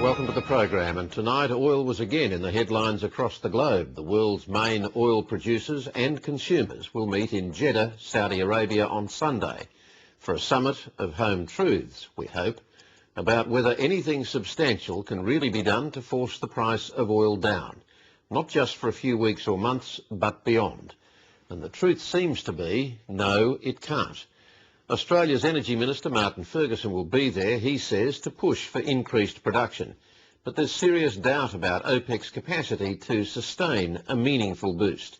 Welcome to the program, and tonight oil was again in the headlines across the globe. The world's main oil producers and consumers will meet in Jeddah, Saudi Arabia on Sunday for a summit of home truths, we hope, about whether anything substantial can really be done to force the price of oil down, not just for a few weeks or months, but beyond. And the truth seems to be, no, it can't. Australia's Energy Minister, Martin Ferguson, will be there, he says, to push for increased production. But there's serious doubt about OPEC's capacity to sustain a meaningful boost.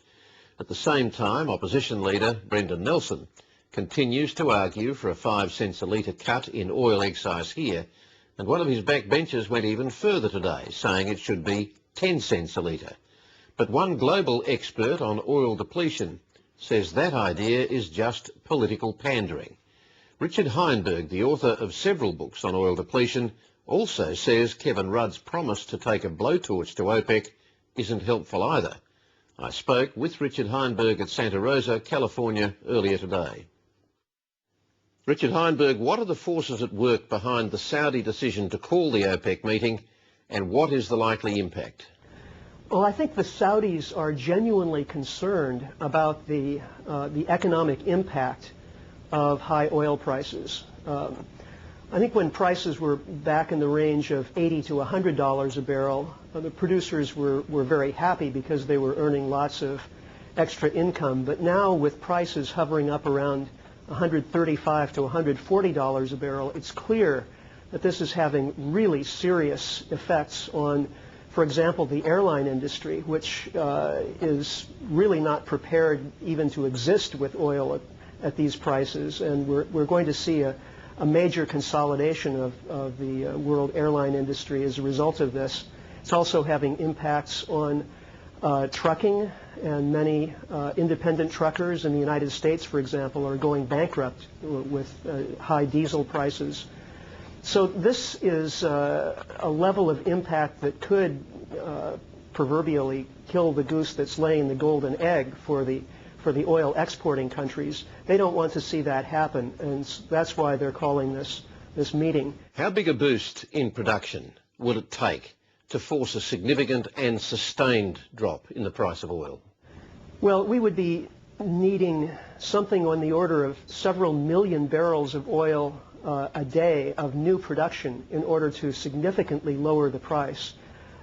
At the same time, opposition leader Brendan Nelson continues to argue for a 5 cents a litre cut in oil excise here, and one of his backbenchers went even further today, saying it should be 10 cents a litre. But one global expert on oil depletion says that idea is just political pandering. Richard Heinberg, the author of several books on oil depletion, also says Kevin Rudd's promise to take a blowtorch to OPEC isn't helpful either. I spoke with Richard Heinberg at Santa Rosa, California, earlier today. Richard Heinberg, what are the forces at work behind the Saudi decision to call the OPEC meeting, and what is the likely impact? Well, I think the Saudis are genuinely concerned about the economic impact of high oil prices. I think when prices were back in the range of $80 to $100 a barrel, the producers were very happy because they were earning lots of extra income. But now with prices hovering up around $135 to $140 a barrel, it's clear that this is having really serious effects on, for example, the airline industry, which is really not prepared even to exist with oil at these prices. And we're going to see a major consolidation of the world airline industry as a result of this. It's also having impacts on trucking, and many independent truckers in the United States, for example, are going bankrupt with high diesel prices. So this is a level of impact that could proverbially kill the goose that's laying the golden egg for the oil exporting countries. They don't want to see that happen, and that's why they're calling this meeting. How big a boost in production would it take to force a significant and sustained drop in the price of oil? Well, we would be needing something on the order of several million barrels of oil a day of new production in order to significantly lower the price.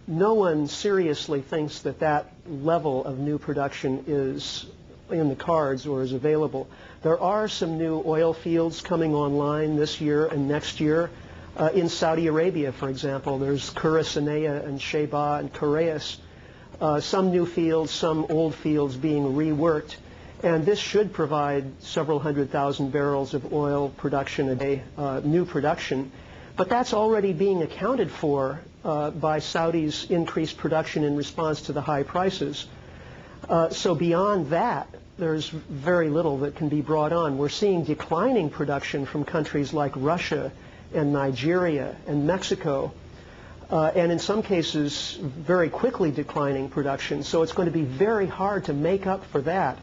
No one seriously thinks that that level of new production is in the cards or is available. There are some new oil fields coming online this year and next year. In Saudi Arabia, for example, there's Kurasanea and Sheba and Koreas. Some new fields, some old fields being reworked. And this should provide several 100,000 barrels of oil production a day, new production. But that's already being accounted for by Saudi's increased production in response to the high prices. So beyond that, there's very little that can be brought on. We're seeing declining production from countries like Russia and Nigeria and Mexico, and in some cases very quickly declining production. So it's going to be very hard to make up for that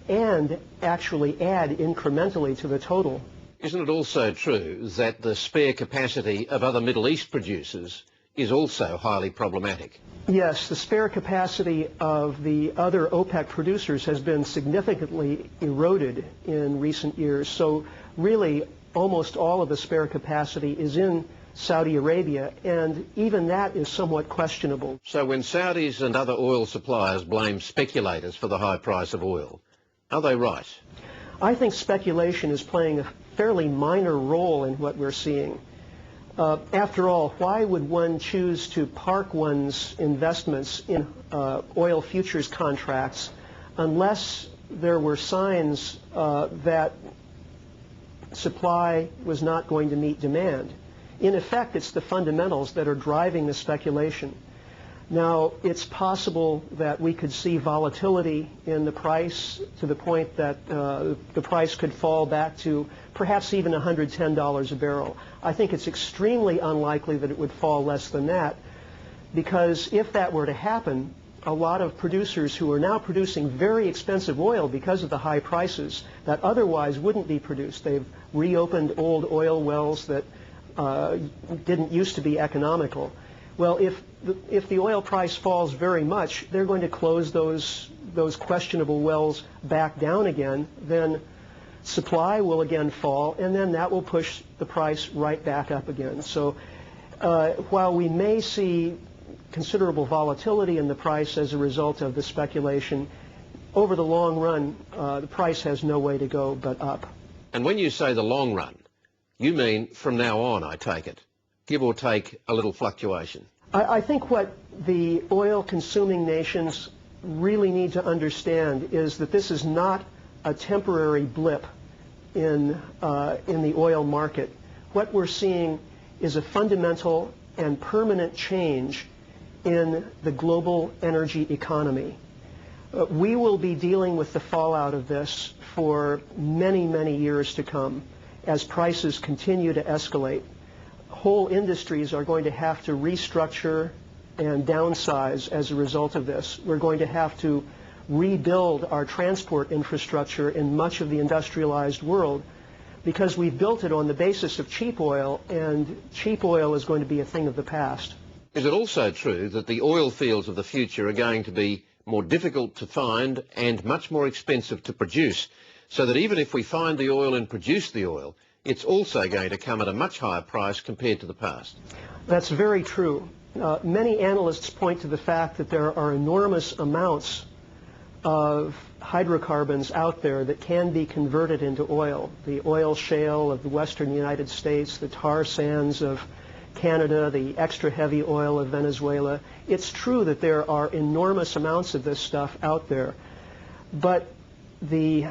and actually add incrementally to the total. Isn't it also true that the spare capacity of other Middle East producers is also highly problematic? Yes, the spare capacity of the other OPEC producers has been significantly eroded in recent years. So really, almost all of the spare capacity is in Saudi Arabia, and even that is somewhat questionable. So when Saudis and other oil suppliers blame speculators for the high price of oil, are they right? I think speculation is playing a fairly minor role in what we're seeing. After all, why would one choose to park one's investments in oil futures contracts unless there were signs that supply was not going to meet demand? In effect, it's the fundamentals that are driving the speculation. Now, it's possible that we could see volatility in the price to the point that the price could fall back to perhaps even $110 a barrel. I think it's extremely unlikely that it would fall less than that, because if that were to happen, a lot of producers who are now producing very expensive oil because of the high prices that otherwise wouldn't be produced. They've reopened old oil wells that didn't used to be economical. Well, if the oil price falls very much, they're going to close those questionable wells back down again. Then supply will again fall, and then that will push the price right back up again. So while we may see considerable volatility in the price as a result of the speculation, over the long run, the price has no way to go but up. And when you say the long run, you mean from now on, I take it, give or take a little fluctuation? I think what the oil-consuming nations really need to understand is that this is not a temporary blip in the oil market. What we're seeing is a fundamental and permanent change in the global energy economy. We will be dealing with the fallout of this for many, many years to come as prices continue to escalate. Whole industries are going to have to restructure and downsize as a result of this. We're going to have to rebuild our transport infrastructure in much of the industrialized world because we've built it on the basis of cheap oil, and cheap oil is going to be a thing of the past. Is it also true that the oil fields of the future are going to be more difficult to find and much more expensive to produce, so that even if we find the oil and produce the oil, it's also going to come at a much higher price compared to the past? That's very true. Many analysts point to the fact that there are enormous amounts of hydrocarbons out there that can be converted into oil. The oil shale of the western United States, the tar sands of Canada, the extra heavy oil of Venezuela. It's true that there are enormous amounts of this stuff out there, but the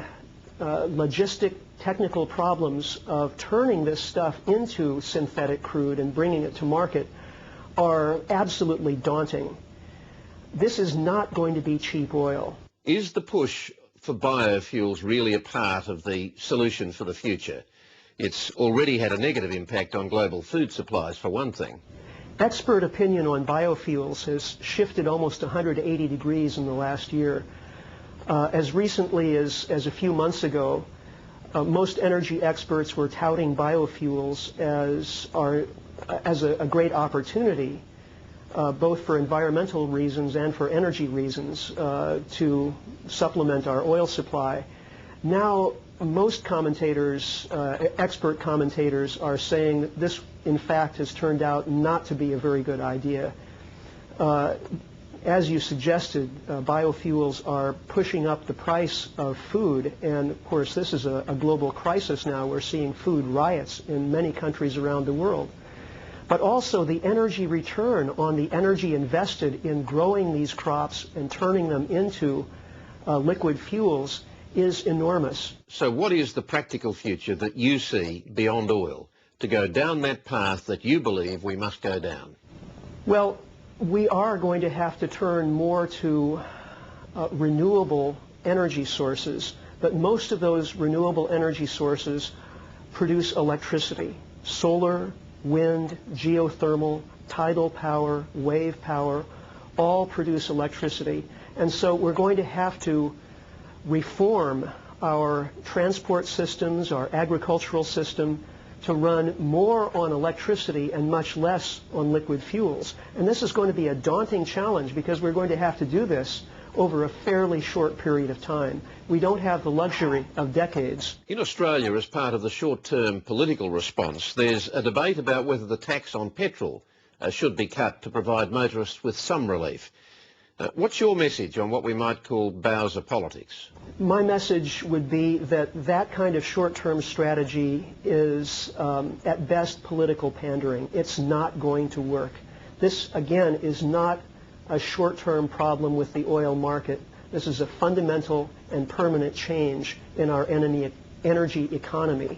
logistic technical problems of turning this stuff into synthetic crude and bringing it to market are absolutely daunting. This is not going to be cheap oil. Is the push for biofuels really a part of the solution for the future? It's already had a negative impact on global food supplies, for one thing. Expert opinion on biofuels has shifted almost 180 degrees in the last year. As recently as a few months ago, most energy experts were touting biofuels as a great opportunity, both for environmental reasons and for energy reasons, to supplement our oil supply. Now, most commentators, expert commentators, are saying that this, in fact, has turned out not to be a very good idea. As you suggested, biofuels are pushing up the price of food, and of course this is a global crisis now. We're seeing food riots in many countries around the world. But also the energy return on the energy invested in growing these crops and turning them into liquid fuels is enormous. So what is the practical future that you see beyond oil to go down that path that you believe we must go down? Well, we are going to have to turn more to renewable energy sources, but most of those renewable energy sources produce electricity. Solar, wind, geothermal, tidal power, wave power, all produce electricity. And so we're going to have to reform our transport systems, our agricultural system, to run more on electricity and much less on liquid fuels. And this is going to be a daunting challenge because we're going to have to do this over a fairly short period of time. We don't have the luxury of decades. In Australia, as part of the short-term political response, there's a debate about whether the tax on petrol should be cut to provide motorists with some relief. What's your message on what we might call Bowser politics? My message would be that that kind of short-term strategy is, at best, political pandering. It's not going to work. This, again, is not a short-term problem with the oil market. This is a fundamental and permanent change in our energy economy.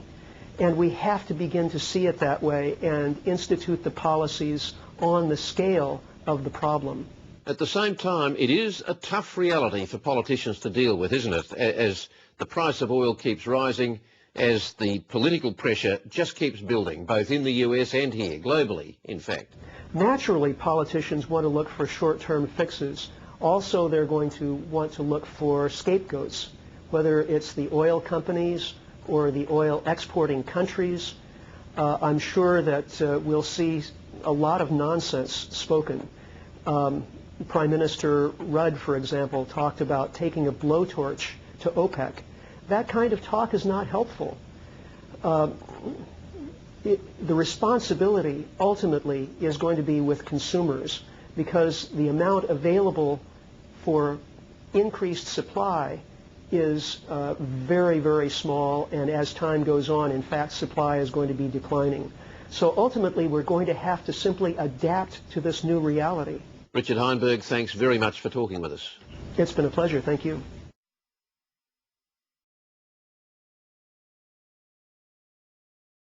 And we have to begin to see it that way and institute the policies on the scale of the problem. At the same time, it is a tough reality for politicians to deal with, isn't it? As the price of oil keeps rising, as the political pressure just keeps building, both in the US and here, globally, in fact. Naturally, politicians want to look for short-term fixes. Also, they're going to want to look for scapegoats, whether it's the oil companies or the oil exporting countries. I'm sure that we'll see a lot of nonsense spoken. Prime Minister Rudd, for example, talked about taking a blowtorch to OPEC. That kind of talk is not helpful. The responsibility ultimately is going to be with consumers, because the amount available for increased supply is very, very small, and as time goes on, in fact, supply is going to be declining. So ultimately, we're going to have to simply adapt to this new reality. Richard Heinberg, thanks very much for talking with us. It's been a pleasure. Thank you.